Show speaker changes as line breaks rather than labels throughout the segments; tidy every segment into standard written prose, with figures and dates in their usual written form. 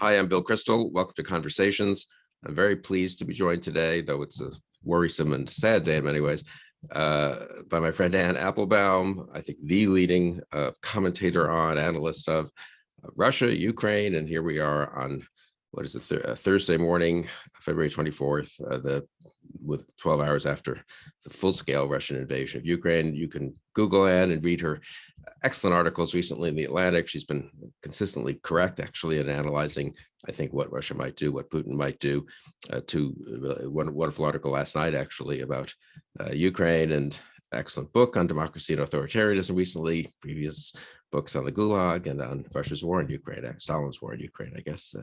Hi, I'm Bill Kristol. Welcome to Conversations. I'm very pleased to be joined today, though it's a worrisome and sad day in many ways, by my friend Anne Applebaum, I think the leading commentator on, analyst of Russia, Ukraine, and here we are on, what is it, Thursday morning, February 24th, with 12 hours after the full-scale Russian invasion of Ukraine. You can Google Anne and read her excellent articles recently in The Atlantic. She's been consistently correct, actually, in analyzing, I think, what Russia might do, what Putin might do. One wonderful article last night, actually, about Ukraine, and excellent book on democracy and authoritarianism recently, previous books on the Gulag and on Russia's war in Ukraine, Stalin's war in Ukraine, I guess,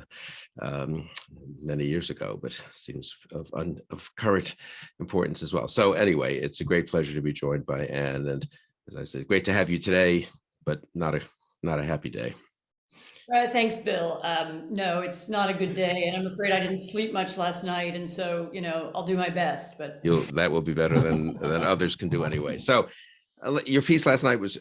many years ago, but seems of current importance as well. So anyway, it's a great pleasure to be joined by Anne, and as I said, great to have you today, but not a happy day.
Thanks, Bill. No, it's not a good day, and I'm afraid I didn't sleep much last night, and so I'll do my best. But
That will be better than others can do anyway. So, your piece last night was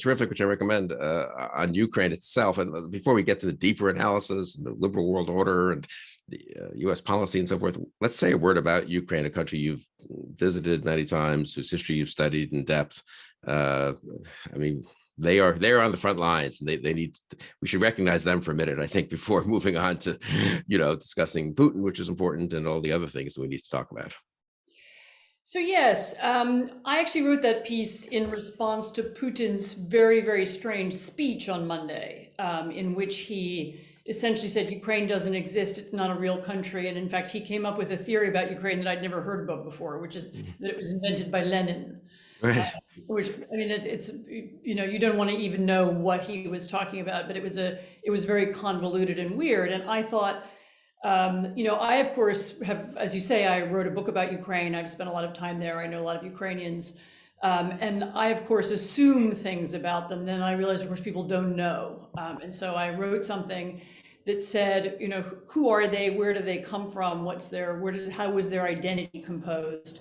terrific, which I recommend, on Ukraine itself. And before we get to the deeper analysis, the liberal world order, and the U.S. policy and so forth, let's say a word about Ukraine, a country you've visited many times, whose history you've studied in depth. I mean, they're on the front lines, and we should recognize them for a minute, I think, before moving on to discussing Putin, which is important, and all the other things that we need to talk about.
so yes, I actually wrote that piece in response to Putin's very, very strange speech on Monday, in which he essentially said Ukraine doesn't exist, it's not a real country, and in fact he came up with a theory about Ukraine that I'd never heard about before, which is that it was invented by Lenin.
Right.
Which, I mean, it's you don't want to even know what he was talking about, but it was very convoluted and weird. And I thought, I of course have, as you say, I wrote a book about Ukraine. I've spent a lot of time there. I know a lot of Ukrainians, and I of course assume things about them. Then I realized, of course, people don't know, and so I wrote something that said, who are they? Where do they come from? How was their identity composed?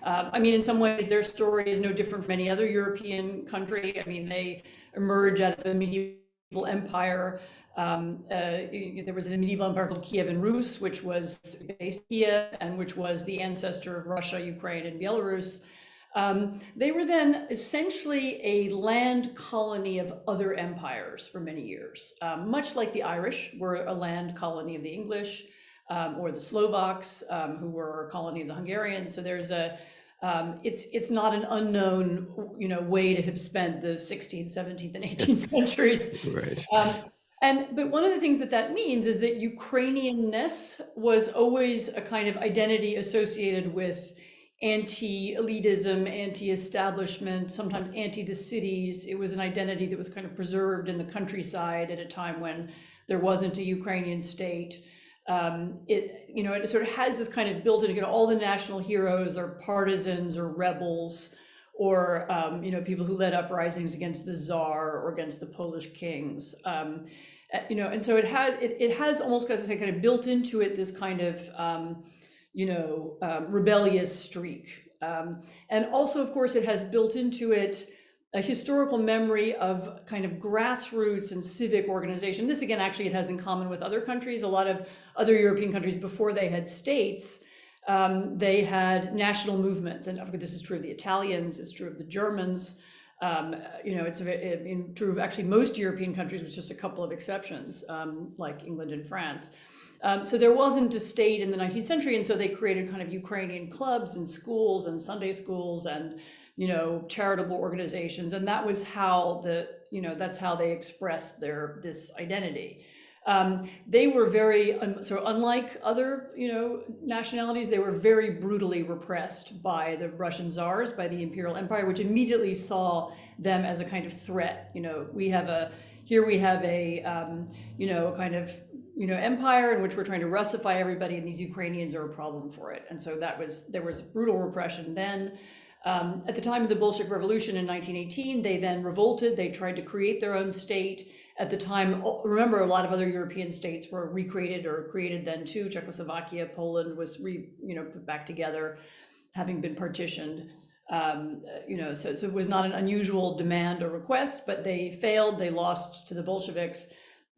I mean, in some ways, their story is no different from any other European country. I mean, they emerge out of a medieval empire. There was a medieval empire called Kievan Rus, which was based in Kiev, and which was the ancestor of Russia, Ukraine, and Belarus. They were then essentially a land colony of other empires for many years, much like the Irish were a land colony of the English, or the Slovaks, who were a colony of the Hungarians. So there's it's not an unknown, way to have spent the 16th, 17th, and 18th centuries.
Right.
But one of the things that means is that Ukrainianness was always a kind of identity associated with anti-elitism, anti-establishment, sometimes anti the cities. It was an identity that was kind of preserved in the countryside at a time when there wasn't a Ukrainian state. It sort of has this kind of built-in, all the national heroes are partisans or rebels, or people who led uprisings against the Tsar or against the Polish kings. And so it has almost, as I say, kind of built into it this kind of rebellious streak. And also, of course, it has built into it a historical memory of kind of grassroots and civic organization. This, again, actually, it has in common with other countries. A lot of other European countries, before they had states, they had national movements. And of course, this is true of the Italians, it's true of the Germans. It's true of actually most European countries, with just a couple of exceptions, like England and France. So there wasn't a state in the 19th century, and so they created kind of Ukrainian clubs and schools and Sunday schools and charitable organizations, and that was how that's how they expressed this identity. They were very, so unlike other nationalities, they were very brutally repressed by the Russian czars, by the imperial empire, which immediately saw them as a kind of threat. We have a kind of empire in which we're trying to Russify everybody, and these Ukrainians are a problem for it. And so there was brutal repression then. At the time of the Bolshevik Revolution in 1918, they then revolted. They tried to create their own state. At the time, remember, a lot of other European states were recreated or created then too. Czechoslovakia, Poland was put back together, having been partitioned. So it was not an unusual demand or request, but they failed. They lost to the Bolsheviks.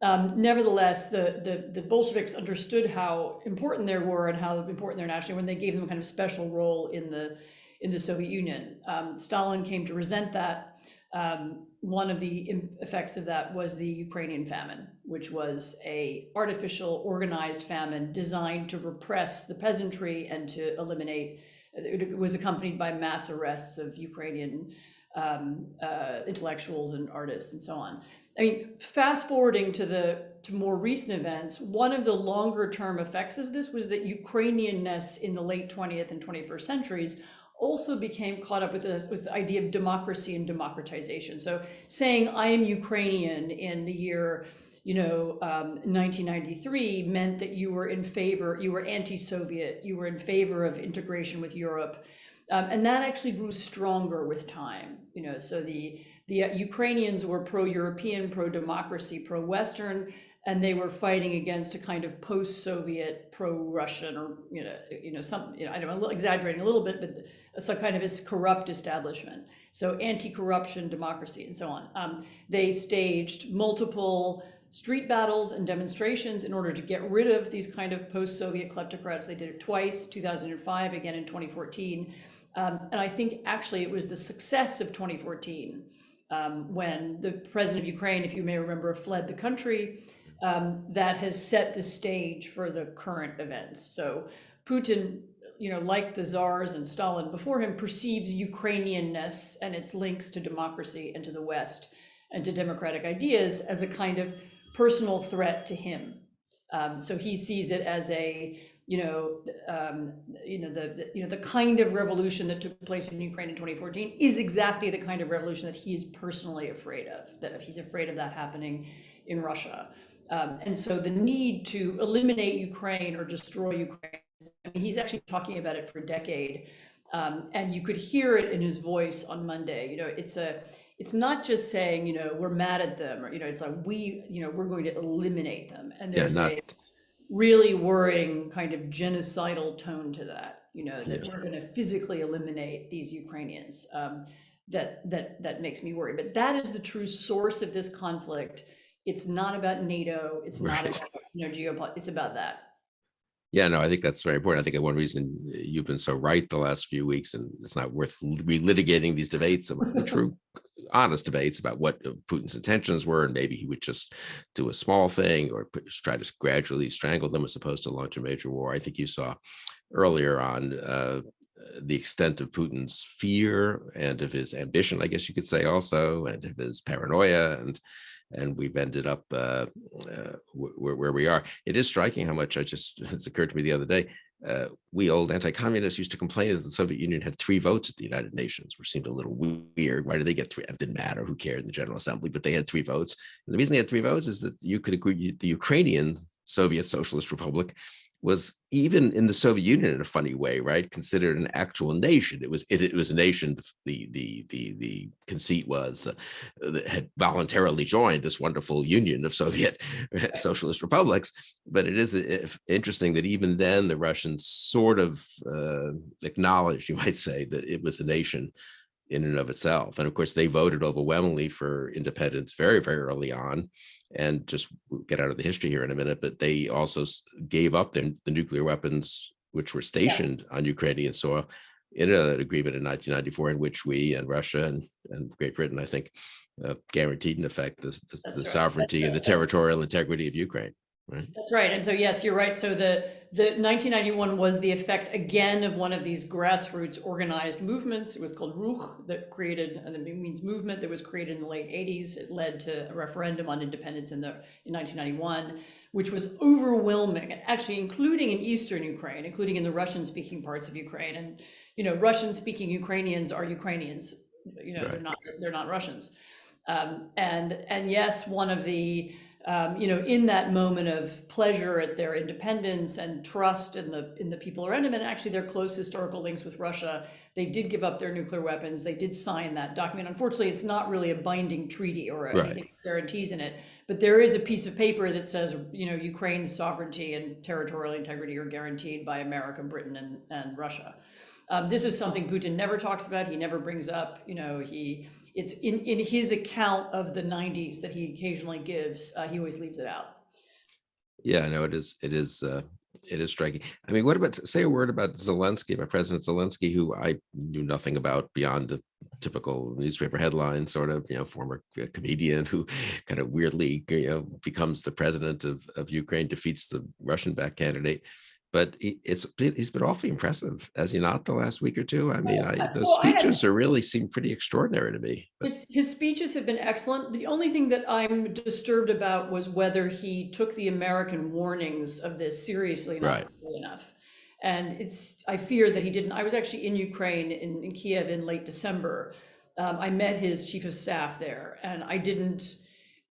Nevertheless, the Bolsheviks understood how important they were and how important they're nationally when they gave them a kind of special role in the Soviet Union. Stalin came to resent that. One of the effects of that was the Ukrainian famine, which was a artificial organized famine designed to repress the peasantry and to eliminate. It was accompanied by mass arrests of Ukrainian intellectuals and artists and so on. I mean, fast forwarding to more recent events, one of the longer term effects of this was that Ukrainianness in the late 20th and 21st centuries also became caught up with this, was the idea of democracy and democratization. So saying I am Ukrainian in the year 1993 meant that you were in favor, you were anti-Soviet, you were in favor of integration with Europe. And that actually grew stronger with time. So the Ukrainians were pro-European, pro-democracy, pro-Western, and they were fighting against a kind of post-Soviet, pro-Russian, or I don't know, exaggerating a little bit, but some kind of this corrupt establishment. So anti-corruption, democracy, and so on. They staged multiple street battles and demonstrations in order to get rid of these kind of post-Soviet kleptocrats. They did it twice, 2005, again in 2014. And I think actually it was the success of 2014 when the president of Ukraine, if you may remember, fled the country, that has set the stage for the current events. So Putin, like the czars and Stalin before him, perceives Ukrainianness and its links to democracy and to the West and to democratic ideas as a kind of personal threat to him. So he sees it as a the kind of revolution that took place in Ukraine in 2014 is exactly the kind of revolution that he is personally afraid of, that he's afraid of that happening in Russia. And so the need to eliminate Ukraine or destroy Ukraine, I mean, he's actually talking about it for a decade. And you could hear it in his voice on Monday. It's not just saying, we're mad at them, or, it's like we're going to eliminate them. And there's a really worrying kind of genocidal tone to that, that we're going to physically eliminate these Ukrainians. That makes me worried. But that is the true source of this conflict. It's not about NATO. It's not about geopolitics. It's about that.
Yeah, no, I think that's very important. I think one reason you've been so right the last few weeks, and it's not worth relitigating these debates, true, honest debates about what Putin's intentions were, and maybe he would just do a small thing or try to gradually strangle them as opposed to launch a major war. I think you saw earlier on the extent of Putin's fear and of his ambition, I guess you could say also, and of his paranoia, and we've ended up where we are. It is striking how much it's occurred to me the other day. We old anti-communists used to complain that the Soviet Union had 3 votes at the United Nations, which seemed a little weird. Why did they get 3? It didn't matter. Who cared in the General Assembly? But they had 3 votes. And the reason they had 3 votes is that you could agree the Ukrainian Soviet Socialist Republic was, even in the Soviet Union in a funny way, right, considered an actual nation. It was a nation. The conceit was that had voluntarily joined this wonderful union of Soviet socialist republics. But it is interesting that even then the Russians sort of acknowledged, you might say, that it was a nation in and of itself. And of course, they voted overwhelmingly for independence very, very early on. And just get out of the history here in a minute, but they also gave up the nuclear weapons which were stationed on Ukrainian soil in an agreement in 1994, in which we and Russia and Great Britain, I think, guaranteed in effect the sovereignty and the territorial integrity of Ukraine. Right.
That's right. And so, yes, you're right. So the 1991 was the effect again of one of these grassroots organized movements. It was called Ruch, that created, and it means movement, that was created in the late 80s. It led to a referendum on independence in 1991, which was overwhelming, actually, including in Eastern Ukraine, including in the Russian-speaking parts of Ukraine. And, Russian-speaking Ukrainians are Ukrainians. Right. They're not Russians. And yes, one of the in that moment of pleasure at their independence and trust in the people around them, and actually their close historical links with Russia, they did give up their nuclear weapons. They did sign that document. Unfortunately, it's not really a binding treaty or anything with guarantees in it, but there is a piece of paper that says, Ukraine's sovereignty and territorial integrity are guaranteed by America, Britain, and Russia. This is something Putin never talks about. He never brings up. it's in his account of the 90s that he occasionally gives, he always leaves it out.
Yeah, no, it is striking. I mean, what about, say a word about Zelensky, about President Zelensky, who I knew nothing about beyond the typical newspaper headline, sort of, former comedian who kind of weirdly, becomes the president of Ukraine, defeats the Russian-backed candidate. But he's been awfully impressive, has he not, the last week or two? I mean, those speeches really seem pretty extraordinary to me.
His speeches have been excellent. The only thing that I'm disturbed about was whether he took the American warnings of this seriously enough, enough. And I fear that he didn't. I was actually in Ukraine, in Kiev, in late December. I met his chief of staff there, and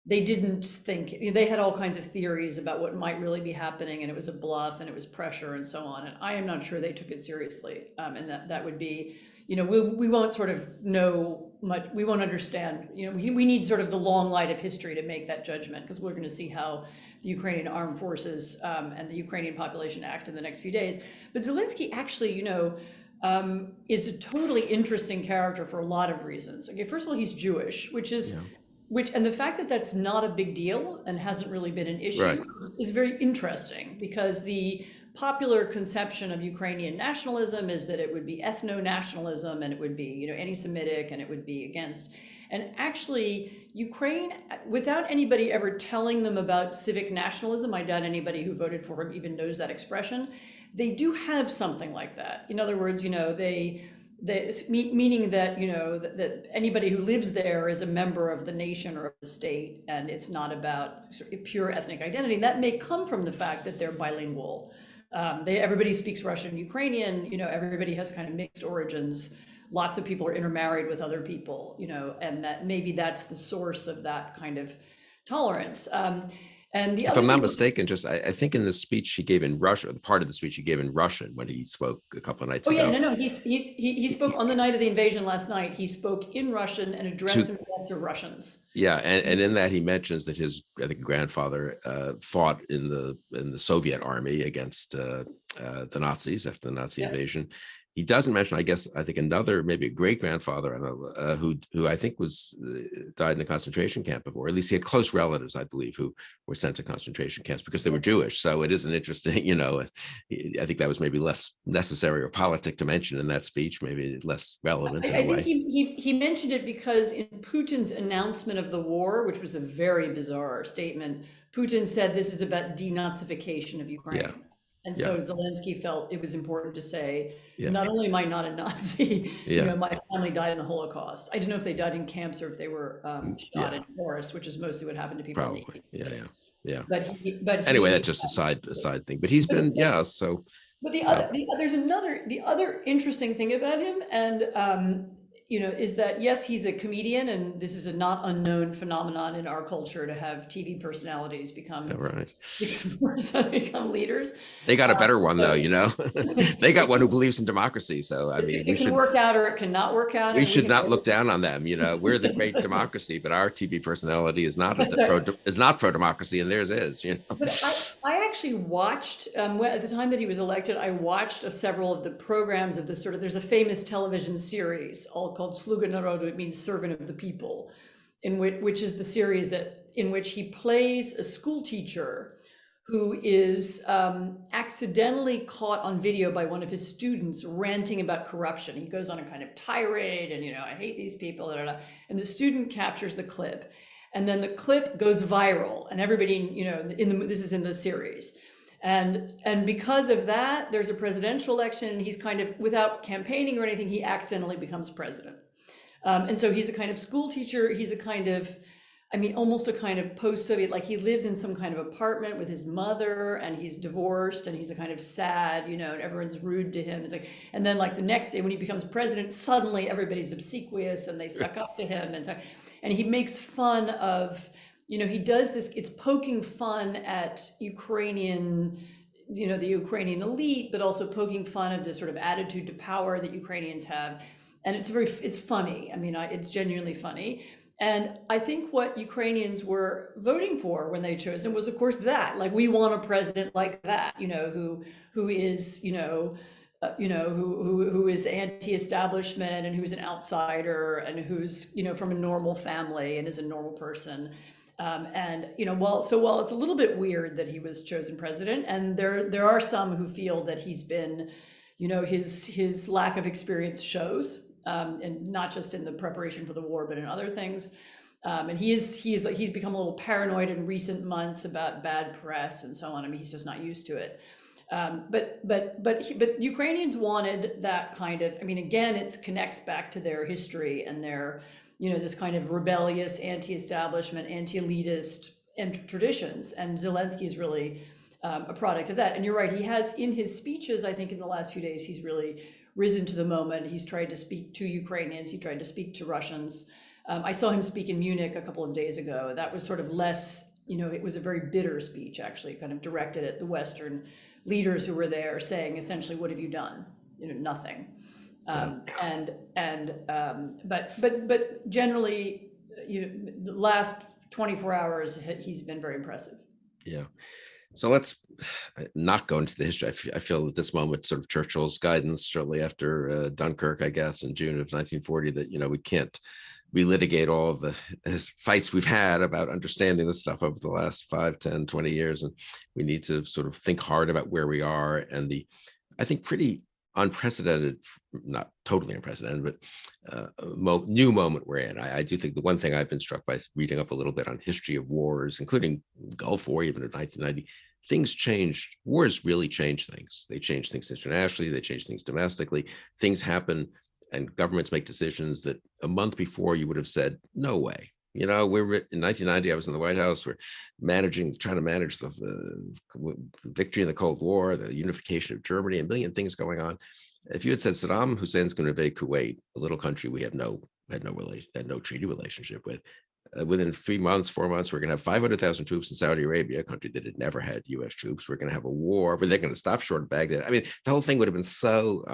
they didn't think, they had all kinds of theories about what might really be happening, and it was a bluff and it was pressure and so on. And I am not sure they took it seriously. And that would be, we won't sort of know much, we won't understand, we need sort of the long light of history to make that judgment, because we're going to see how the Ukrainian armed forces and the Ukrainian population act in the next few days. But Zelensky actually, is a totally interesting character for a lot of reasons. Okay, first of all, he's Jewish, and the fact that that's not a big deal and hasn't really been an issue is very interesting, because the popular conception of Ukrainian nationalism is that it would be ethno-nationalism, and it would be, anti-Semitic, and it would be against. And actually, Ukraine, without anybody ever telling them about civic nationalism, I doubt anybody who voted for him even knows that expression, they do have something like that. In other words, meaning that that anybody who lives there is a member of the nation or of the state, and it's not about pure ethnic identity. That may come from the fact that they're bilingual. Everybody speaks Russian, Ukrainian. Everybody has kind of mixed origins. Lots of people are intermarried with other people. And that maybe that's the source of that kind of tolerance. And
if I'm not mistaken, I think in the speech he gave in Russia, the part of the speech he gave in Russian when he spoke a couple of nights ago.
Oh yeah, no, he spoke on the night of the invasion last night. He spoke in Russian and addressed himself to Russians.
Yeah, and in that he mentions that his, I think, grandfather fought in the Soviet army against the Nazis after the Nazi invasion. He doesn't mention, I think another, maybe a great grandfather, who I think died in a concentration camp before. At least he had close relatives, I believe, who were sent to concentration camps because they were Jewish. So it is an interesting, I think that was maybe less necessary or politic to mention in that speech, maybe less relevant in a way.
I think he mentioned it because in Putin's announcement of the war, which was a very bizarre statement, Putin said this is about denazification of Ukraine. Yeah. And so Zelensky felt it was important to say, not only am I not a Nazi, my family died in the Holocaust. I don't know if they died in camps or if they were shot in forests, which is mostly what happened to people.
Probably, yeah.
But
anyway, that's just a side thing. But he's been, so.
But the other interesting thing about him, and is that yes, he's a comedian, and this is a not unknown phenomenon in our culture to have TV personalities become leaders.
They got a better one though, They got one who believes in democracy. So I mean,
it can work out or it cannot work out.
We should not look down on them. We're the great democracy, but our TV personality is not pro-democracy, and theirs is.
But I actually watched at the time that he was elected. I watched several of the programs of this there's a famous television series called Sluga Narodu. It means servant of the people, which is the series in which he plays a school teacher who is accidentally caught on video by one of his students ranting about corruption. He goes on a kind of tirade, and I hate these people, and the student captures the clip, and then the clip goes viral, and everybody, this is in the series. And because of that, there's a presidential election, and he's kind of, without campaigning or anything, he accidentally becomes president. And so he's a kind of school teacher. He's a kind of, almost a kind of post-Soviet, like he lives in some kind of apartment with his mother, and he's divorced, and he's a kind of sad, and everyone's rude to him. It's like, and then like the next day when he becomes president, suddenly everybody's obsequious and they suck up to him. And he makes fun of, he does this, it's poking fun at Ukrainian, the Ukrainian elite, but also poking fun of this sort of attitude to power that Ukrainians have. And it's funny. It's genuinely funny. And I think what Ukrainians were voting for when they chose him was, of course, that, like, we want a president like that, who is, who is anti-establishment and who's an outsider and who's, from a normal family and is a normal person. And while it's a little bit weird that he was chosen president, and there are some who feel that he's been, his lack of experience shows, and not just in the preparation for the war, but in other things. And he's become a little paranoid in recent months about bad press and so on. I mean, he's just not used to it. But Ukrainians wanted that kind of. I mean, again, it connects back to their history and their, this kind of rebellious, anti-establishment, anti-elitist traditions. And Zelensky is really a product of that. And you're right, he has in his speeches, I think in the last few days, he's really risen to the moment. He's tried to speak to Ukrainians. He tried to speak to Russians. I saw him speak in Munich a couple of days ago. That was sort of less, it was a very bitter speech, actually, kind of directed at the Western leaders who were there, saying essentially, "What have you done? Nothing." But generally, the last 24 hours, he's been very impressive.
Yeah. So let's not go into the history. I feel at this moment, sort of Churchill's guidance shortly after Dunkirk, I guess, in June of 1940, that, we can't relitigate all of the fights we've had about understanding this stuff over the last 5, 10, 20 years. And we need to sort of think hard about where we are and the, I think, pretty unprecedented, not totally unprecedented, but new moment we're in. I do think the one thing I've been struck by reading up a little bit on history of wars, including Gulf War, even in 1990, things changed. Wars really change things. They change things internationally. They change things domestically. Things happen and governments make decisions that a month before you would have said, no way. We're in 1990, I was in the White House. We're trying to manage the victory in the Cold War, the unification of Germany, a million things going on. If you had said Saddam Hussein's going to invade Kuwait, a little country we had no treaty relationship with, within 3 months, 4 months, we're going to have 500,000 troops in Saudi Arabia, a country that had never had U.S. troops. We're going to have a war, but they're going to stop short of Baghdad. I mean, the whole thing would have been so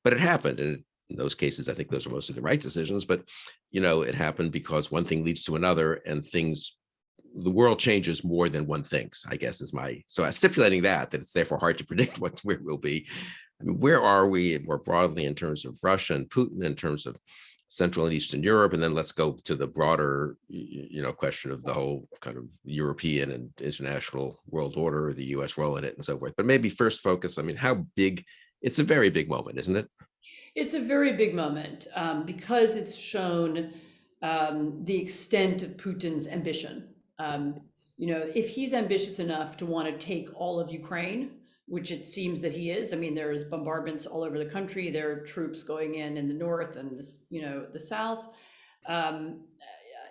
but it happened. And in those cases, I think those are mostly the right decisions, but, it happened because one thing leads to another and the world changes more than one thinks, I guess so stipulating that it's therefore hard to predict where we'll be. I mean, where are we more broadly in terms of Russia and Putin, in terms of Central and Eastern Europe? And then let's go to the broader, question of the whole kind of European and international world order, the US role in it and so forth. But maybe first focus, I mean, how big. It's a very big moment, isn't it?
It's a very big moment because it's shown the extent of Putin's ambition. If he's ambitious enough to want to take all of Ukraine, which it seems that he is. I mean, there's bombardments all over the country. There are troops going in the north and the south.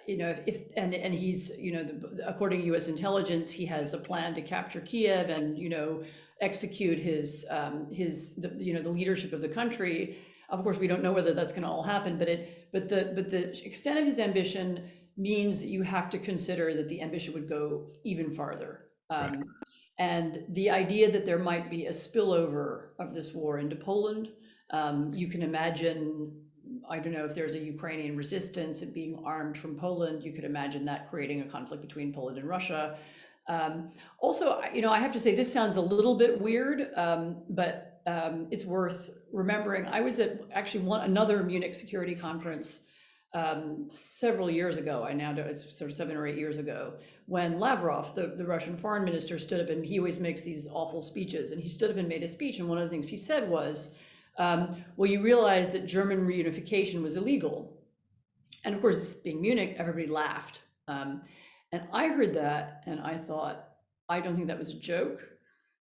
If he's according to U.S. intelligence, he has a plan to capture Kiev and execute the leadership of the country. Of course, we don't know whether that's going to all happen, but the extent of his ambition means that you have to consider that the ambition would go even farther.
Right.
And the idea that there might be a spillover of this war into Poland, you can imagine. I don't know if there's a Ukrainian resistance and being armed from Poland. You could imagine that creating a conflict between Poland and Russia. Also, I have to say this sounds a little bit weird, but it's worth remembering. I was at actually another Munich security conference several years ago. I now know it's sort of 7 or 8 years ago, when Lavrov, the Russian foreign minister, stood up, and he always makes these awful speeches, and he stood up and made a speech, and one of the things he said was, well, you realize that German reunification was illegal. And of course, being Munich, everybody laughed. And I heard that and I thought, I don't think that was a joke.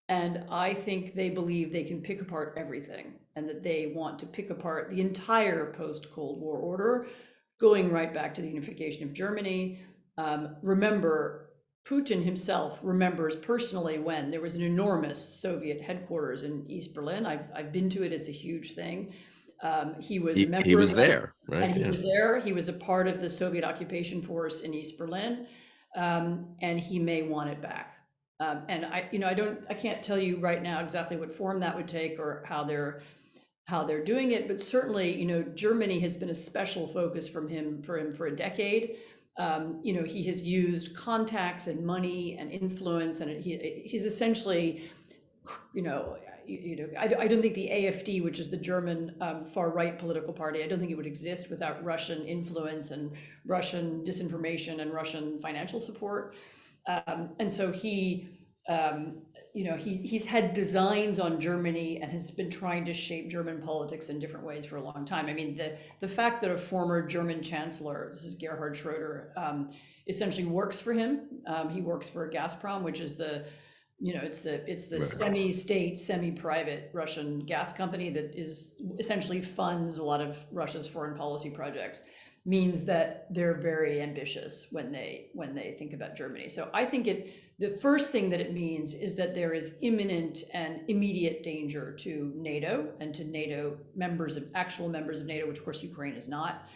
And I think they believe they can pick apart everything, and that they want to pick apart the entire post-Cold War order, going right back to the unification of Germany. Remember, Putin himself remembers personally when there was an enormous Soviet headquarters in East Berlin. I've been to it. It's a huge thing. He was a member.
He was there, right?
And he was there. He was a part of the Soviet occupation force in East Berlin, and he may want it back. And I can't tell you right now exactly what form that would take or how they're doing it, but certainly, Germany has been a special focus for him for a decade. He has used contacts and money and influence, and he's essentially I don't think the AfD, which is the German far right political party, I don't think it would exist without Russian influence and Russian disinformation and Russian financial support. And so he's had designs on Germany and has been trying to shape German politics in different ways for a long time. I mean, the fact that a former German chancellor, this is Gerhard Schroeder, essentially works for him. He works for Gazprom, which is it's the semi-state, semi-private Russian gas company that essentially funds a lot of Russia's foreign policy projects, means that they're very ambitious when they think about Germany. So I think the first thing that it means is that there is imminent and immediate danger to NATO and to NATO actual members of NATO, which of course Ukraine is not.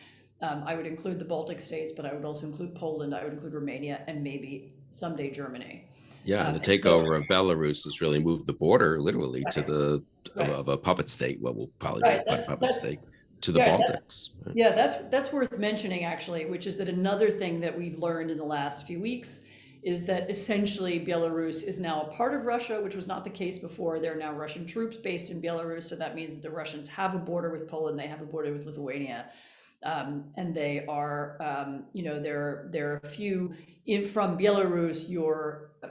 I would include the Baltic states, but I would also include Poland, I would include Romania, and maybe someday Germany.
Yeah, and the takeover of Belarus has really moved the border literally to of a puppet state. What will probably be a puppet state to the Baltics.
That's worth mentioning, actually, which is that another thing that we've learned in the last few weeks is that essentially Belarus is now a part of Russia, which was not the case before. There are now Russian troops based in Belarus, so that means that the Russians have a border with Poland, they have a border with Lithuania. And they are, there are a few from Belarus.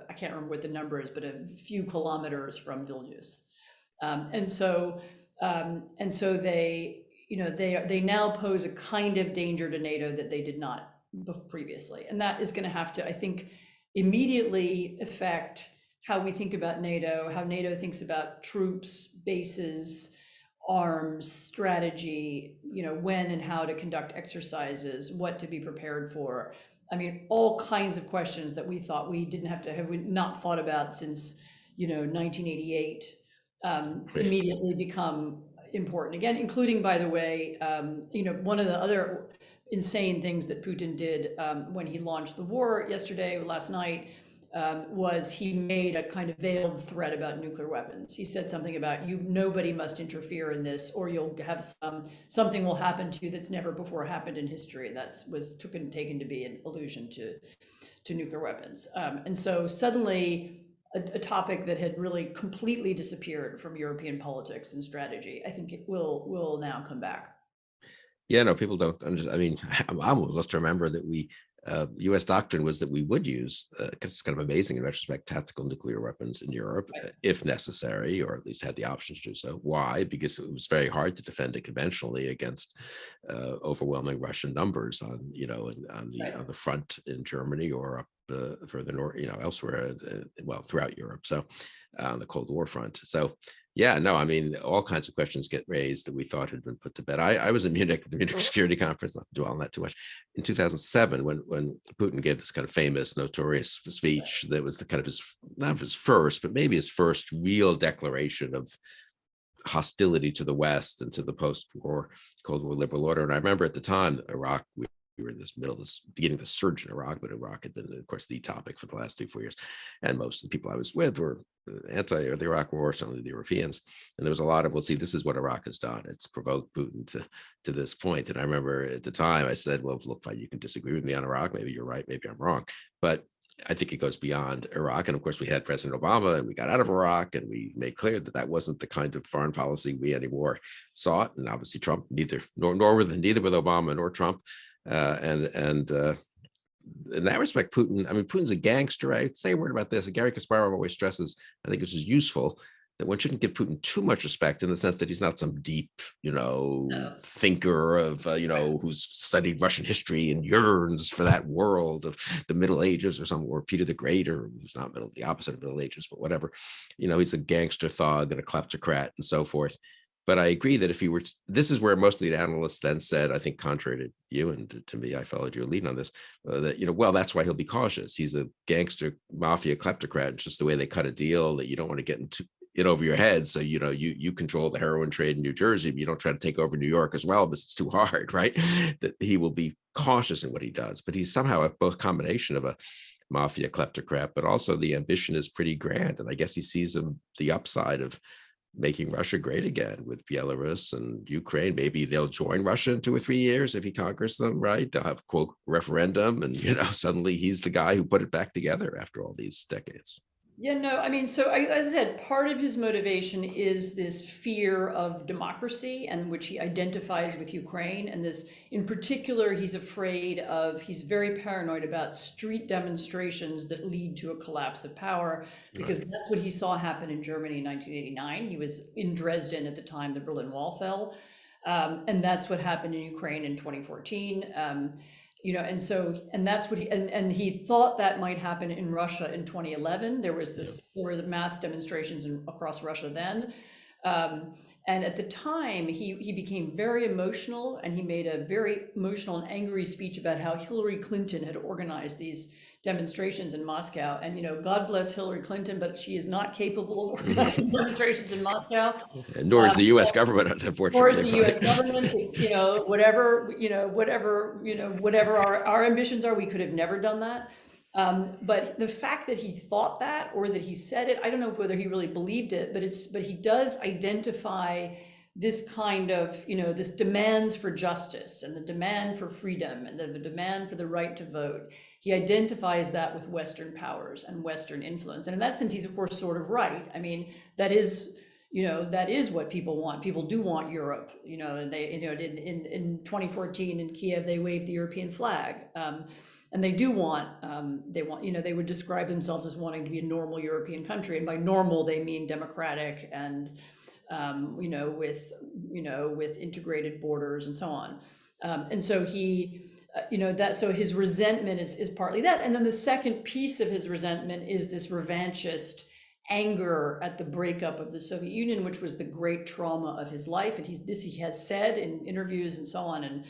I can't remember what the number is, but a few kilometers from Vilnius, and so they now pose a kind of danger to NATO that they did not previously, and that is going to have to, I think, immediately affect how we think about NATO, how NATO thinks about troops, bases, arms, strategy, when and how to conduct exercises, what to be prepared for. I mean, all kinds of questions that we thought we didn't have not thought about since, 1988, immediately become important again, including, by the way, one of the other insane things that Putin did when he launched the war last night, was he made a kind of veiled threat about nuclear weapons. He said something about nobody must interfere in this, or you'll have something will happen to you that's never before happened in history. That was taken to be an allusion to nuclear weapons. And so suddenly a topic that had really completely disappeared from European politics and strategy, I think it will now come back.
Yeah, no, people don't understand. I mean, I'm almost to remember that U.S. doctrine was that we would use, because it's kind of amazing in retrospect, tactical nuclear weapons in Europe, if necessary, or at least had the option to do so. Why? Because it was very hard to defend it conventionally against overwhelming Russian numbers on the front in Germany or up further north, elsewhere, throughout Europe. So on the Cold War front. So yeah, no, I mean, all kinds of questions get raised that we thought had been put to bed. I was in Munich at the Munich Security Conference, not to dwell on that too much, in 2007, when Putin gave this kind of famous, notorious speech that was the kind of not his first, but maybe his first real declaration of hostility to the West and to the post-war Cold War liberal order. And I remember at the time, Iraq, we were in this beginning of the surge in Iraq, but Iraq had been, of course, the topic for the last 3-4 years. And most of the people I was with were the Iraq war, certainly the Europeans. And there was a lot of, see, this is what Iraq has done. It's provoked Putin to this point. And I remember at the time I said, well, look, fine, you can disagree with me on Iraq. Maybe you're right. Maybe I'm wrong. But I think it goes beyond Iraq. And of course, we had President Obama and we got out of Iraq, and we made clear that wasn't the kind of foreign policy we anymore sought. And obviously Trump, neither with Obama nor Trump. In that respect, Putin's a gangster. I'd say a word about this. Gary Kasparov always stresses, I think this is useful, that one shouldn't give Putin too much respect in the sense that he's not some deep, thinker of, who's studied Russian history and yearns for that world of the Middle Ages or Peter the Great, or who's not the opposite of Middle Ages, but whatever. He's a gangster thug and a kleptocrat and so forth. But I agree that if he were, this is where most of the analysts then said, I think contrary to you and to me, I followed your lead on this, that, that's why he'll be cautious. He's a gangster mafia kleptocrat. It's just the way they cut a deal that you don't want to get it over your head. So, you control the heroin trade in New Jersey, but you don't try to take over New York as well, because it's too hard, right? That he will be cautious in what he does, but he's somehow a both combination of a mafia kleptocrat, but also the ambition is pretty grand. And I guess he sees the upside of making Russia great again with Belarus and Ukraine. Maybe they'll join Russia in 2 or 3 years if he conquers them, right? They'll have, quote, referendum, and suddenly he's the guy who put it back together after all these decades.
Yeah, no, I mean, so as I said, part of his motivation is this fear of democracy, and which he identifies with Ukraine. And this, in particular, he's very paranoid about street demonstrations that lead to a collapse of power,
Right.
because that's what he saw happen in Germany in 1989. He was in Dresden at the time the Berlin Wall fell. And that's what happened in Ukraine in 2014. And so, and that's what and he thought that might happen in Russia in 2011.
Yeah.
There were mass demonstrations across Russia then. Um, and at the time, he became very emotional, and he made a very emotional and angry speech about how Hillary Clinton had organized these demonstrations in Moscow. And, God bless Hillary Clinton, but she is not capable of organizing demonstrations in Moscow.
And nor is the U.S. government,
Or as
unfortunately.
the
Right.
US government, whatever our ambitions are, we could have never done that. But the fact that he thought that, or that he said it, I don't know whether he really believed it, but he does identify this kind of, this demands for justice, and the demand for freedom, and the demand for the right to vote. He identifies that with Western powers and Western influence. And in that sense, he's of course sort of right. I mean, that is what people want. People do want Europe, and in 2014 in Kiev, they waved the European flag. And they do want, they would describe themselves as wanting to be a normal European country. And by normal, they mean democratic and, with integrated borders and so on. And so so his resentment is partly that. And then the second piece of his resentment is this revanchist anger at the breakup of the Soviet Union, which was the great trauma of his life. And he has said in interviews and so on. And,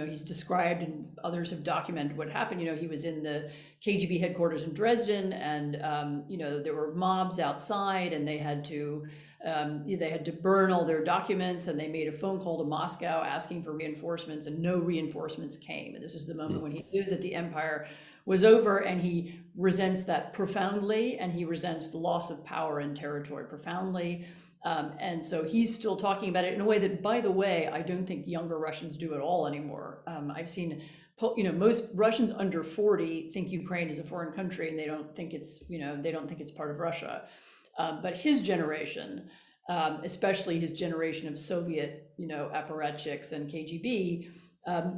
he's described, and others have documented what happened. He was in the KGB headquarters in Dresden, and, there were mobs outside, and they had to burn all their documents, and they made a phone call to Moscow asking for reinforcements, and no reinforcements came. And this is the moment when he knew that the empire was over, and he resents that profoundly, and he resents the loss of power and territory profoundly. And so he's still talking about it in a way that, by the way, I don't think younger Russians do at all anymore. I've seen, most Russians under 40 think Ukraine is a foreign country, and they don't think it's part of Russia. But his generation, especially his generation of Soviet, apparatchiks and KGB,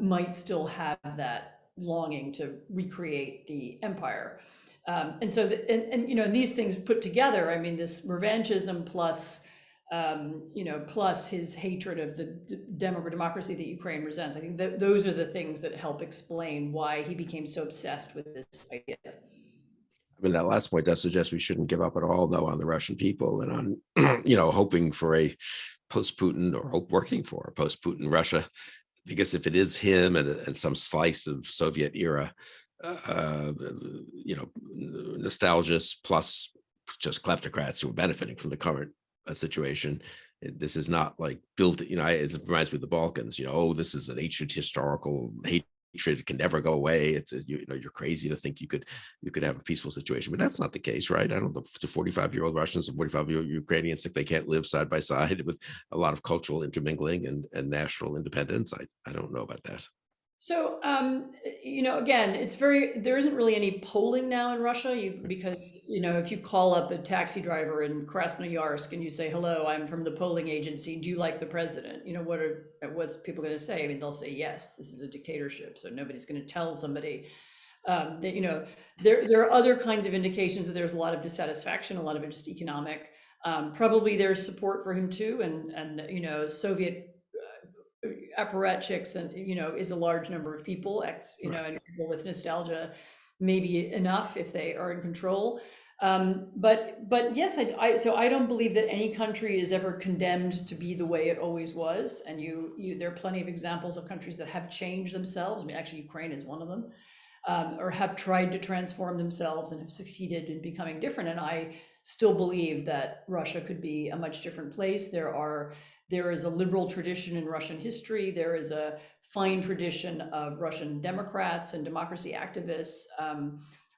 might still have that longing to recreate the empire. And so, these things put together, I mean, this revanchism plus, plus his hatred of the democracy that Ukraine resents. I think that those are the things that help explain why he became so obsessed with this idea.
I mean, that last point does suggest we shouldn't give up at all, though, on the Russian people and on, hoping for a post-Putin, or working for a post-Putin Russia, because if it is him and some slice of Soviet era, nostalgists plus just kleptocrats who are benefiting from the current situation. This is not like built, it reminds me of the Balkans, this is an ancient historical hatred can never go away. It's you're crazy to think you could have a peaceful situation, but that's not the case, right? I don't know, the 45-year-old Russians and 45-year-old Ukrainians think they can't live side by side with a lot of cultural intermingling and national independence. I don't know about that.
So, again, there isn't really any polling now in Russia, because, if you call up a taxi driver in Krasnoyarsk and you say, hello, I'm from the polling agency, do you like the president? What's people going to say? I mean, they'll say, yes, this is a dictatorship. So nobody's going to tell somebody that, there are other kinds of indications that there's a lot of dissatisfaction, a lot of it just economic. Probably there's support for him too. And Soviet apparatchiks, and is a large number of people, and people with nostalgia, maybe enough if they are in control. But yes, so I don't believe that any country is ever condemned to be the way it always was. And there are plenty of examples of countries that have changed themselves. I mean, actually, Ukraine is one of them, or have tried to transform themselves and have succeeded in becoming different. And I still believe that Russia could be a much different place. There is a liberal tradition in Russian history. There is a fine tradition of Russian Democrats and democracy activists.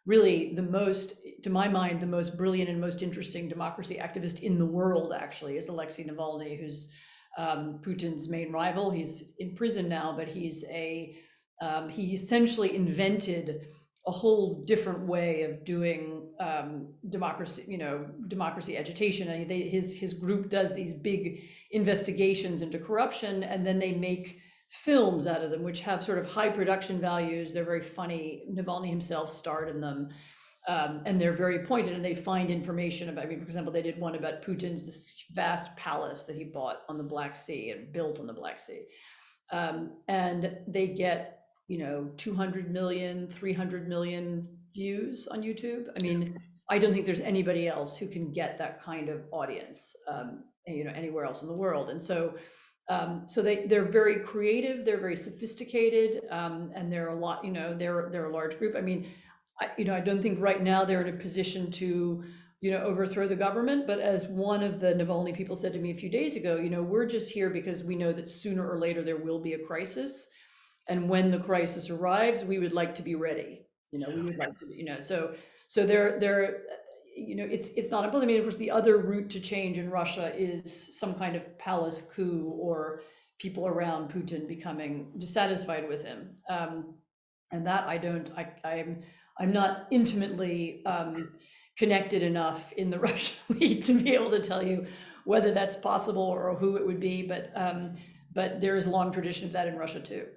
Really, to my mind, the most brilliant and most interesting democracy activist in the world actually is Alexei Navalny, who's Putin's main rival. He's in prison now, but he essentially invented a whole different way of doing democracy agitation. And his group does these big investigations into corruption, and then they make films out of them, which have sort of high production values. They're very funny. Navalny himself starred in them. And they're very pointed, and they find information about, I mean, for example, they did one about Putin's this vast palace that he bought on the Black Sea and built on the Black Sea. And they get, 200 million, 300 million views on YouTube. I mean, I don't think there's anybody else who can get that kind of audience, anywhere else in the world. And so they're very creative, they're very sophisticated, and they're a lot, they're a large group. I mean, I don't think right now they're in a position to, overthrow the government. But as one of the Navalny people said to me a few days ago, we're just here because we know that sooner or later there will be a crisis. And when the crisis arrives, we would like to be ready. We would like to be, so they're, it's not impossible. I mean, of course, the other route to change in Russia is some kind of palace coup, or people around Putin becoming dissatisfied with him. And that I'm not intimately connected enough in the Russian elite to be able to tell you whether that's possible or who it would be. But there is a long tradition of that in Russia too.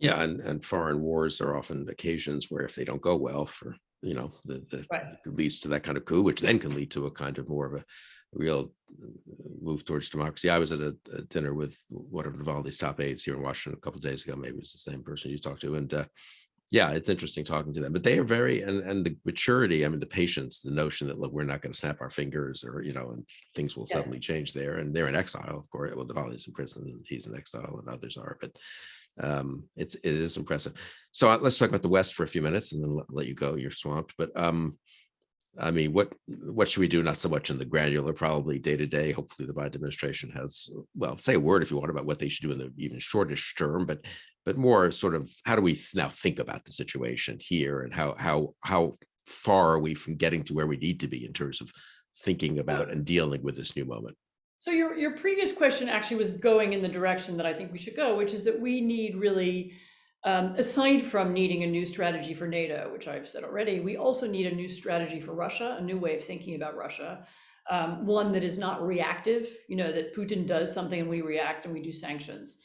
Yeah, and foreign wars are often occasions where, if they don't go well, for
Right.
it leads to that kind of coup, which then can lead to a kind of more of a real move towards democracy. I was at a dinner with one of Navalny's top aides here in Washington a couple of days ago. Maybe it's the same person you talked to, and yeah, it's interesting talking to them. But they are very, and the maturity, I mean, the patience, the notion that, look, we're not going to snap our fingers, or and things will suddenly change there. And they're in exile, of course. Well, Navalny's in prison, and he's in exile, and others are. But it is impressive. So let's talk about the West for a few minutes, and then let you go. You're swamped. But I mean, what should we do? Not so much in the granular, probably day to day. Hopefully, the Biden administration has, well, say a word if you want about what they should do in the even shortish term, but more sort of, how do we now think about the situation here, and how far are we from getting to where we need to be in terms of thinking about and dealing with this new moment?
So your previous question actually was going in the direction that I think we should go, which is that we need really, aside from needing a new strategy for NATO, which I've said already, we also need a new strategy for Russia, a new way of thinking about Russia, one that is not reactive, that Putin does something and we react and we do sanctions.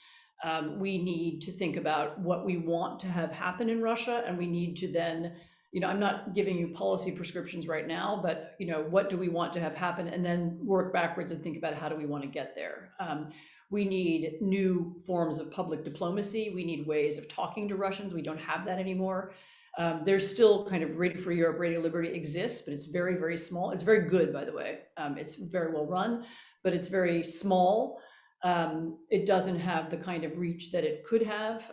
We need to think about what we want to have happen in Russia, and we need to then, I'm not giving you policy prescriptions right now, but what do we want to have happen, and then work backwards and think about how do we want to get there. We need new forms of public diplomacy. We need ways of talking to Russians. We don't have that anymore. There's still kind of Radio Free Europe, Radio Liberty exists, but it's very, very small. It's very good, by the way. It's very well run, but it's very small. It doesn't have the kind of reach that it could have.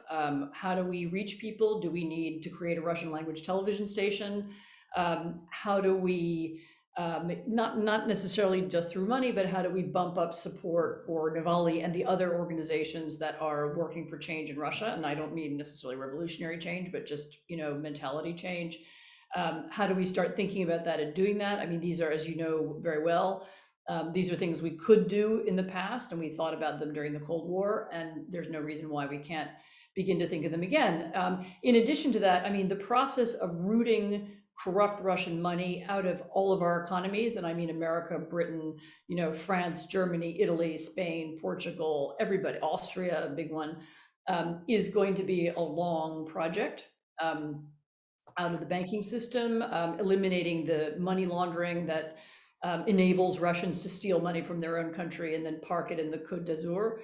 How do we reach people? Do we need to create a Russian language television station? How do we, not necessarily just through money, but how do we bump up support for Navalny and the other organizations that are working for change in Russia? And I don't mean necessarily revolutionary change, but just, mentality change. How do we start thinking about that and doing that? I mean, these are, as you know very well, these are things we could do in the past, and we thought about them during the Cold War, and there's no reason why we can't begin to think of them again. In addition to that, I mean, the process of rooting corrupt Russian money out of all of our economies, and I mean America, Britain, France, Germany, Italy, Spain, Portugal, everybody, Austria, a big one, is going to be a long project. Out of the banking system, eliminating the money laundering that enables Russians to steal money from their own country and then park it in the Côte d'Azur,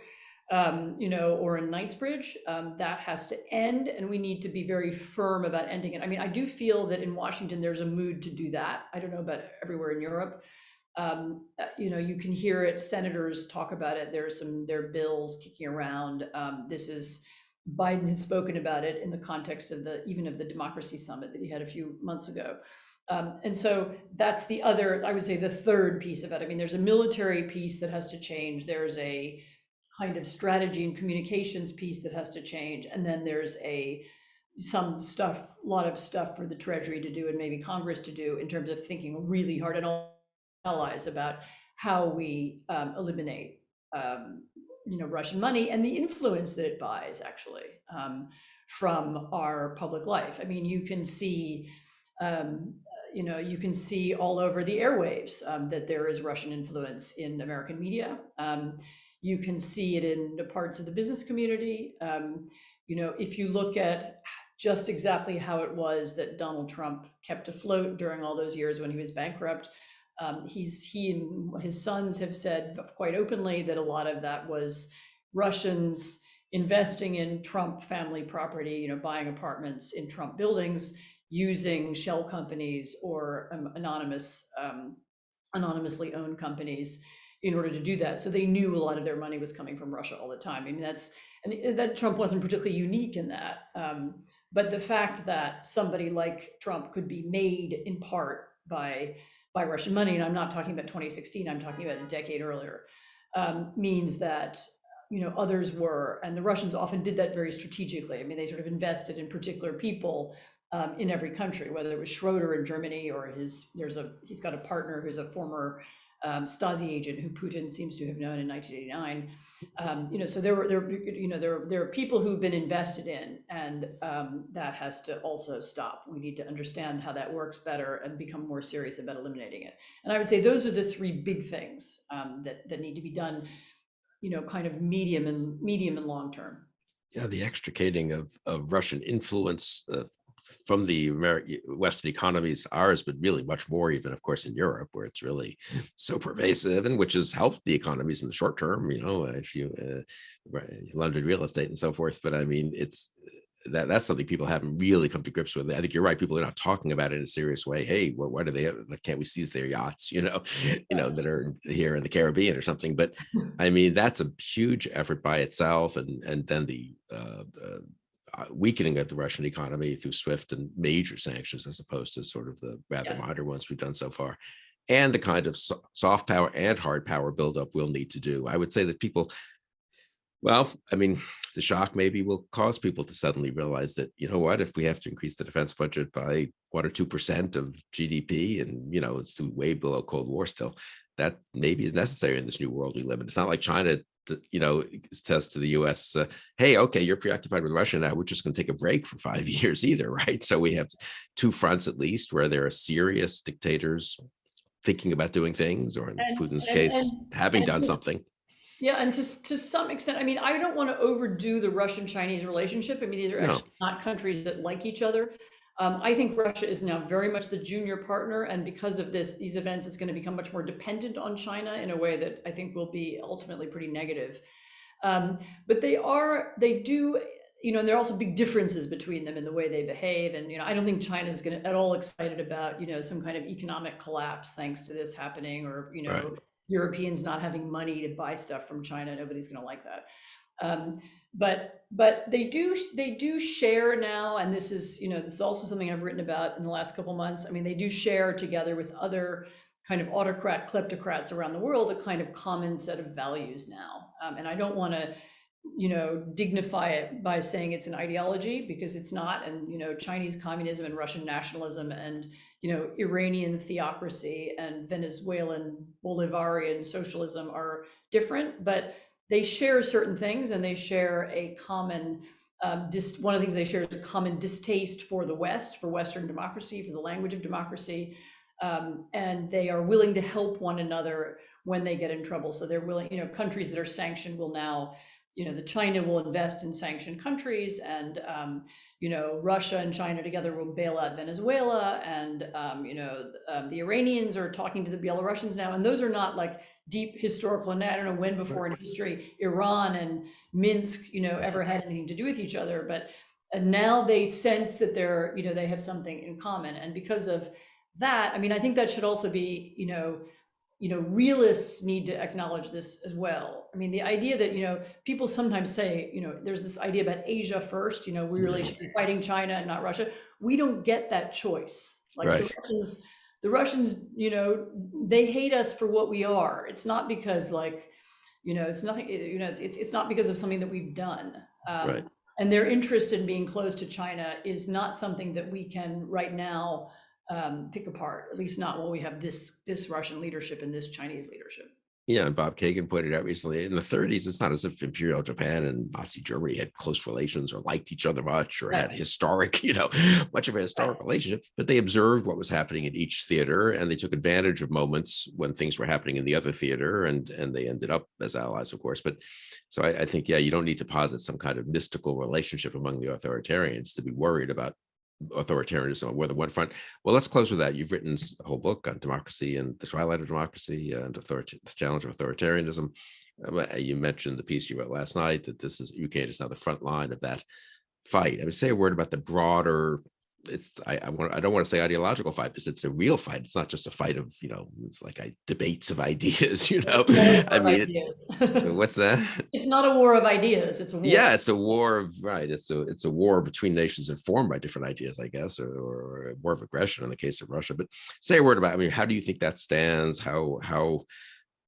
or in Knightsbridge. That has to end, and we need to be very firm about ending it. I mean, I do feel that in Washington there's a mood to do that. I don't know about everywhere in Europe. You can hear it. Senators talk about it. There are bills kicking around. Biden has spoken about it in the context of even of the democracy summit that he had a few months ago. And so that's the other, I would say, the third piece of it. I mean, there's a military piece that has to change. There's a kind of strategy and communications piece that has to change. And then there's a lot of stuff for the Treasury to do and maybe Congress to do in terms of thinking really hard, and all allies, about how we eliminate Russian money and the influence that it buys, actually, from our public life. I mean, you can see you can see all over the airwaves that there is Russian influence in American media. You can see it in the parts of the business community. If you look at just exactly how it was that Donald Trump kept afloat during all those years when he was bankrupt, he and his sons have said quite openly that a lot of that was Russians investing in Trump family property, buying apartments in Trump buildings, using shell companies or anonymously owned companies in order to do that. So they knew a lot of their money was coming from Russia all the time. I mean, that Trump wasn't particularly unique in that. But the fact that somebody like Trump could be made in part by Russian money, and I'm not talking about 2016, I'm talking about a decade earlier, means that others were, and the Russians often did that very strategically. I mean, they sort of invested in particular people in every country, whether it was Schroeder in Germany or he's got a partner who's a former Stasi agent who Putin seems to have known in 1989. So there are people who've been invested in, and that has to also stop. We need to understand how that works better and become more serious about eliminating it. And I would say those are the three big things that need to be done, kind of medium and long term.
Yeah, the extricating of Russian influence from the Western economies, ours, but really much more even, of course, in Europe, where it's really so pervasive, and which has helped the economies in the short term, if you London real estate and so forth. But I mean, that's something people haven't really come to grips with. I think you're right. People are not talking about it in a serious way. Hey, why do they have, can't we seize their yachts, that are here in the Caribbean or something? But I mean, that's a huge effort by itself. And then the weakening of the Russian economy through SWIFT and major sanctions, as opposed to sort of the rather minor ones we've done so far. And the kind of soft power and hard power buildup we'll need to do. I would say that people, well, I mean, the shock maybe will cause people to suddenly realize that, if we have to increase the defense budget by 1 or 2% of GDP, and, it's way below Cold War still, that maybe is necessary in this new world we live in. It's not like China, says to the US, hey, okay, you're preoccupied with Russia now, we're just going to take a break for 5 years either, right? So we have two fronts at least where there are serious dictators thinking about doing things, or in Putin's case, having done something.
Yeah, and to some extent, I mean, I don't want to overdo the Russian-Chinese relationship. I mean, these are actually not countries that like each other. I think Russia is now very much the junior partner, and because of these events, it's going to become much more dependent on China in a way that I think will be ultimately pretty negative. But they do, and there are also big differences between them in the way they behave. And, I don't think China is at all excited about, some kind of economic collapse thanks to this happening, or,
Right.
Europeans not having money to buy stuff from China. Nobody's going to like that. But they do share now, and this is also something I've written about in the last couple months. I mean, they do share together with other kind of kleptocrats around the world a kind of common set of values now. And I don't want to dignify it by saying it's an ideology, because it's not. And Chinese communism and Russian nationalism and Iranian theocracy and Venezuelan Bolivarian socialism are different, but they share certain things, and they share a common one of the things they share is a common distaste for the West, for Western democracy, for the language of democracy, and they are willing to help one another when they get in trouble. So they're willing, countries that are sanctioned will now, the China will invest in sanctioned countries, and Russia and China together will bail out Venezuela, and the Iranians are talking to the Belarusians now, and those are not like deep historical, and I don't know when before in history Iran and Minsk ever had anything to do with each other, but now they sense that they have something in common. And because of that, I mean, I think that should also be realists need to acknowledge this as well. I mean, the idea that, people sometimes say, there's this idea about Asia first, we really should be fighting China and not Russia. We don't get that choice. Like
Right.
the Russians, they hate us for what we are. It's not because it's nothing, it's not because of something that we've done.
Right.
And their interest in being close to China is not something that we can right now pick apart, at least not when we have this Russian leadership and this Chinese leadership.
Yeah, and Bob Kagan pointed out recently in the 30s, it's not as if Imperial Japan and Nazi Germany had close relations or liked each other much or had
Right,
historic, much of a
right.
historic relationship, but they observed what was happening in each theater and they took advantage of moments when things were happening in the other theater and they ended up as allies, of course. But so I think, yeah, you don't need to posit some kind of mystical relationship among the authoritarians to be worried about authoritarianism on more than one front. Well, let's close with that. You've written a whole book on democracy and the twilight of democracy and the challenge of authoritarianism. You mentioned the piece you wrote last night that this is UK is now the front line of that fight. I would say a word about the broader. I don't want to say ideological fight because it's a real fight. It's not just a fight of it's like debates of ideas.
It's not a
I
war of
mean,
ideas.
what's that?
It's not a war of ideas, it's a
Yeah,
war.
it's a war of right. It's a war between nations informed by different ideas, I guess, or a war of aggression in the case of Russia. But say a word about. I mean, how do you think that stands? How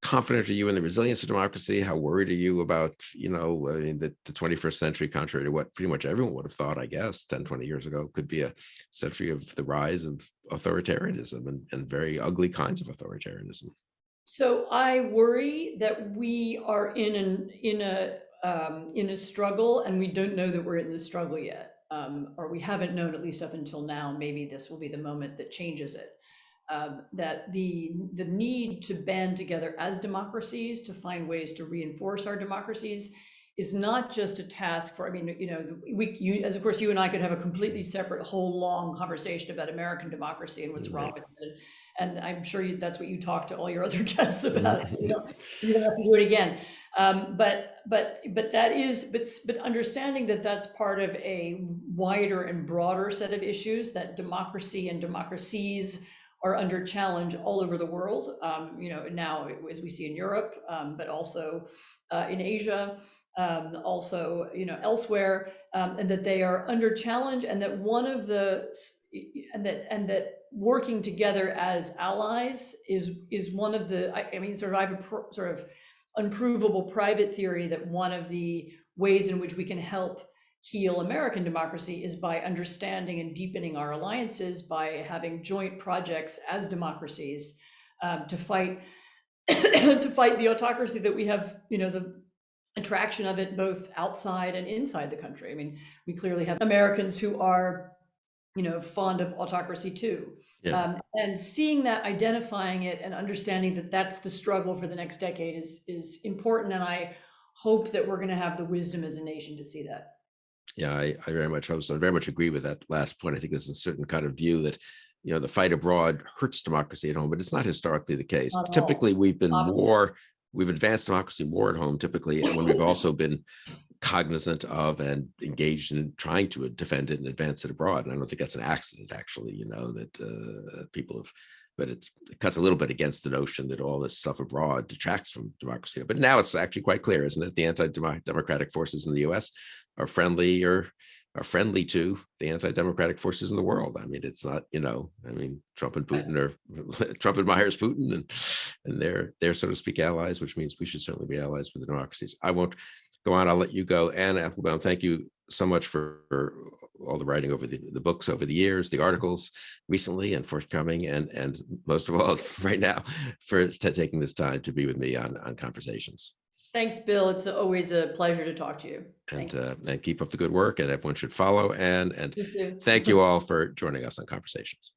confident are you in the resilience of democracy? How worried are you about I mean, the 21st century, contrary to what pretty much everyone would have thought, I guess, 10, 20 years ago, could be a century of the rise of authoritarianism and very ugly kinds of authoritarianism.
So I worry that we are in a struggle, and we don't know that we're in the struggle yet, or we haven't known, at least up until now. Maybe this will be the moment that changes it. That the need to band together as democracies to find ways to reinforce our democracies is not just a task for. I mean, as of course you and I could have a completely separate, whole long conversation about American democracy and what's wrong
Right.
with it. And I'm sure that's what you talk to all your other guests about. So
Mhm.
you don't have to do it again. But that is, but understanding that that's part of a wider and broader set of issues, that democracy and democracies are under challenge all over the world. Now as we see in Europe, but also in Asia, also elsewhere, and that they are under challenge, and that one of the and that working together as allies is one of the. I mean, sort of, I have a sort of unprovable private theory that one of the ways in which we can help heal American democracy is by understanding and deepening our alliances, by having joint projects as democracies, to fight to fight the autocracy that we have, the attraction of it both outside and inside the country. I mean, we clearly have Americans who are, fond of autocracy too.
Yeah.
And seeing that, identifying it, and understanding that that's the struggle for the next decade is important. And I hope that we're going to have the wisdom as a nation to see that.
Yeah, I very much hope so. I very much agree with that last point. I think there's a certain kind of view that, the fight abroad hurts democracy at home, but it's not historically the case.
Not at all.
Typically,
Opposite.
we've advanced democracy more at home, typically, when we've also been cognizant of and engaged in trying to defend it and advance it abroad. And I don't think that's an accident, actually, that people have, but it cuts a little bit against the notion that all this stuff abroad detracts from democracy. But now it's actually quite clear, isn't it? The anti-democratic forces in the US are friendly to the anti-democratic forces in the world. I mean, it's not, I mean, Trump and Putin are Trump admires Putin and they're so to speak allies, which means we should certainly be allies with the democracies. I won't go on. I'll let you go. Anne Applebaum, thank you so much for all the writing over the books over the years, the articles recently and forthcoming, and most of all right now for taking this time to be with me on Conversations.
Thanks, Bill. It's always a pleasure to talk to you.
And
Thank you.
and keep up the good work, and everyone should follow. And
You too.
thank you all for joining us on Conversations.